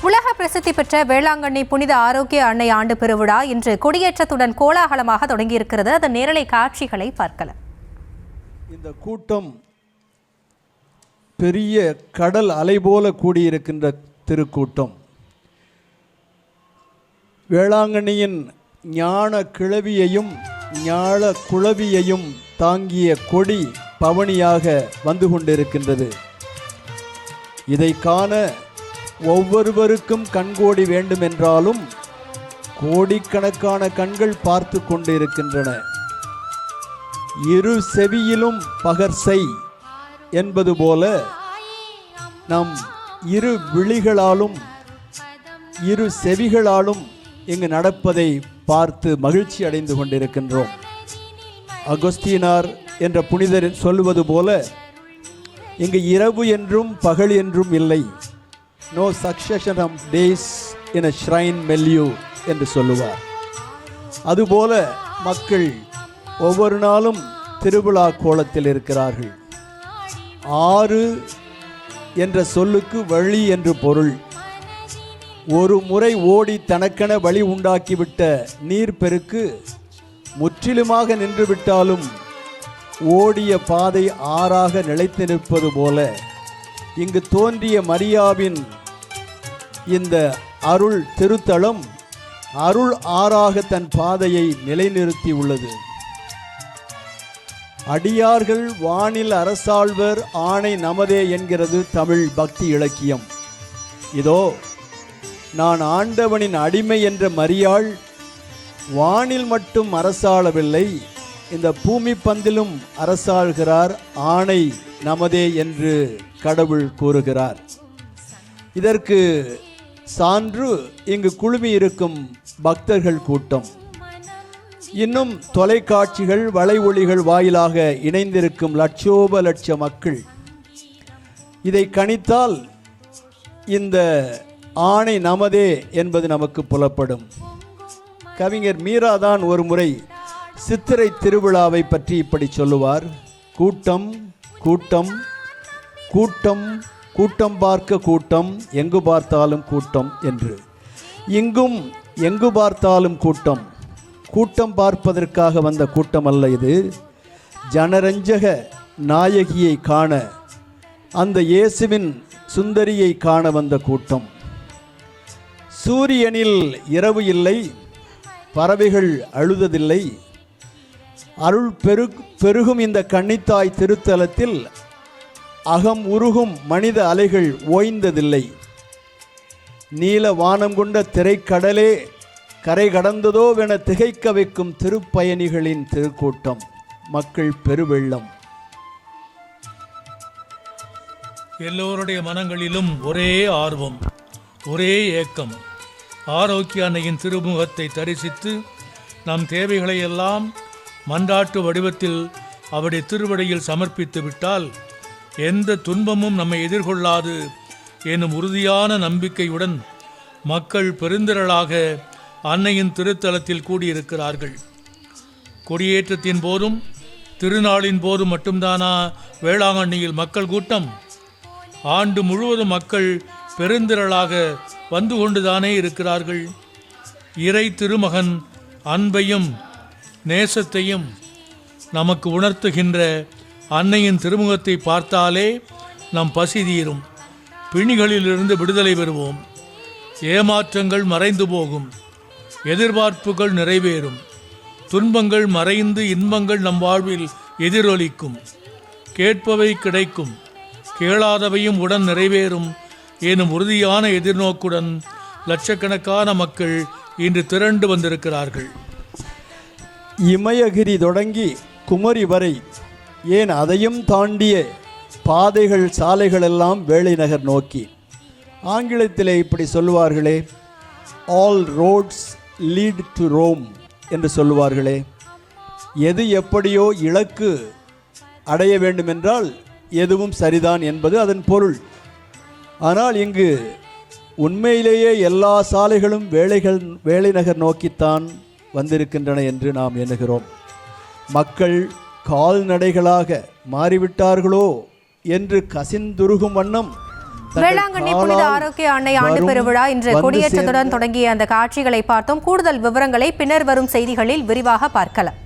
உலக பிரசித்தி பெற்ற வேளாங்கண்ணி புனித ஆரோக்கிய அன்னை ஆண்டு பெருவிழா இன்று கொடியேற்றத்துடன் கோலாகலமாக தொடங்கியிருக்கிறது. அதன் நேரலை காட்சிகளை பார்க்கலாம். இந்த கூட்டம் பெரிய கடல் அலை போல கூடியிருக்கின்ற திருக்கூட்டம். வேளாங்கண்ணியின் ஞான கிழவியையும் ஞான குழவியையும் தாங்கிய கொடி பவனியாக வந்து கொண்டிருக்கின்றது. இதை காண ஒவ்வொருவருக்கும் கண்கோடி வேண்டுமென்றாலும் கோடிக்கணக்கான கண்கள் பார்த்து கொண்டிருக்கின்றன. இரு செவியிலும் பகர்சை என்பது போல நம் இரு விழிகளாலும் இரு செவிகளாலும் இங்கு நடப்பதை பார்த்து மகிழ்ச்சி அடைந்து கொண்டிருக்கின்றோம். அகஸ்தீனார் என்ற புனிதர் சொல்லுவது போல இங்கு இரவு என்றும் பகல் என்றும் இல்லை. No succession of days in a shrine மெல்யூ என்று சொல்லுவார். அதுபோல மக்கள் ஒவ்வொரு நாளும் திருவிழா கோலத்தில் இருக்கிறார்கள். ஆறு என்ற சொல்லுக்கு வழி என்று பொருள். ஒரு முறை ஓடி தனக்கென வழி உண்டாக்கிவிட்ட நீர்ப்பெருக்கு முற்றிலுமாக நின்றுவிட்டாலும் ஓடிய பாதை ஆறாக நிலைத்து நிற்பது போல இங்கு தோன்றிய மரியாவின் இந்த அருள் திருத்தலம் அருள் ஆறாக தன் பாதையை நிலைநிறுத்தி உள்ளது. அடியார்கள் வானில் அரசாள்வர் ஆணை நமதே என்கிறது தமிழ் பக்தி இலக்கியம். இதோ நான் ஆண்டவனின் அடிமை என்ற மரியாள் வானில் மட்டும் அரசாளவில்லை, இந்த பூமி பந்திலும் அரசாள்கிறார், ஆணை நமதே என்று கடவுள் கூறுகிறார். இதற்கு சான்று இங்கு குழுமி இருக்கும் பக்தர்கள் கூட்டம். இன்னும் தொலைக்காட்சிகள் வலை ஒளிகள் வாயிலாக இணைந்திருக்கும் லட்சோப லட்ச மக்கள். இதை கணித்தால் இந்த ஆணை நமதே என்பது நமக்கு புலப்படும். கவிஞர் மீராதான் ஒரு முறை சித்திரை திருவிழாவை பற்றி இப்படி சொல்லுவார்: கூட்டம் கூட்டம் கூட்டம் கூட்டம் பார்க்க கூட்டம், எங்கு பார்த்தாலும் கூட்டம் என்று. இங்கும் எங்கு பார்த்தாலும் கூட்டம். கூட்டம் பார்ப்பதற்காக வந்த கூட்டம் அல்ல இது. ஜனரஞ்சக நாயகியை காண, அந்த இயேசுவின் சுந்தரியை காண வந்த கூட்டம். சூரியனில் இரவு இல்லை, பறவைகள் அழுததில்லை. அருள் பெருகும் இந்த கன்னித்தாய் திருத்தலத்தில் அகம் உருகும் மனித அலைகள் ஓய்ந்ததில்லை. நீல வானம் கொண்ட திரைக்கடலே கரை கடந்ததோவென திகைக்க வைக்கும் திருப்பயணிகளின் திருக்கூட்டம், மக்கள் பெருவெள்ளம். எல்லோருடைய மனங்களிலும் ஒரே ஆர்வம், ஒரே ஏக்கம். ஆரோக்கிய அன்னையின் திருமுகத்தை தரிசித்து நம் தேவைகளை எல்லாம் மன்றாட்டு வடிவத்தில் அவருடைய திருவடியில் சமர்ப்பித்து விட்டால் எந்த துன்பமும் நம்மை எதிர்கொள்ளாது எனும் உறுதியான நம்பிக்கையுடன் மக்கள் பெருந்திரளாக அன்னையின் திருத்தலத்தில் கூடியிருக்கிறார்கள். கொடியேற்றத்தின் போதும் திருநாளின் போதும் மட்டும்தானா வேளாங்கண்ணியில் மக்கள் கூட்டம்? ஆண்டு முழுவதும் மக்கள் பெருந்திரளாக வந்து கொண்டுதானே இருக்கிறார்கள். இறை திருமகன் அன்பையும் நேசத்தையும் நமக்கு உணர்த்துகின்ற அன்னையின் திருமுகத்தை பார்த்தாலே நம் பசி தீரும், பிணிகளிலிருந்து விடுதலை பெறுவோம், ஏமாற்றங்கள் மறைந்து போகும், எதிர்பார்ப்புகள் நிறைவேறும், துன்பங்கள் மறைந்து இன்பங்கள் நம் வாழ்வில் எதிரொலிக்கும், கேட்பவை கிடைக்கும், கேளாதவையும் உடன் நிறைவேறும் எனும் உறுதியான எதிர்நோக்குடன் லட்சக்கணக்கான மக்கள் இன்று திரண்டு வந்திருக்கிறார்கள். இமயகிரி தொடங்கி குமரி வரை, ஏன் அதையும் தாண்டிய பாதைகள் சாலைகள் எல்லாம் வேளை நகர் நோக்கி. ஆங்கிலத்திலே இப்படி சொல்லுவார்களே, all roads lead to Rome என்று சொல்லுவார்களே. எது எப்படியோ இலக்கு அடைய வேண்டுமென்றால் எதுவும் சரிதான் என்பது அதன் பொருள். ஆனால் இங்கு உண்மையிலேயே எல்லா சாலைகளும் வேளை நகர் நோக்கித்தான் வந்திருக்கின்றன என்று நாம் எண்ணுகிறோம். மக்கள் கால்நடைகளாக மாறிவிட்டார்களோ என்று கசிந்துருகும் வண்ணம் வேளாங்கண்ணி புனித ஆரோக்கிய அன்னை ஆண்டு பெருவிழா இன்று கொடியேற்றத்துடன் தொடங்கிய அந்த காட்சிகளை பார்த்தோம். கூடுதல் விவரங்களை பின்னர் வரும் செய்திகளில் விரிவாக பார்க்கலாம்.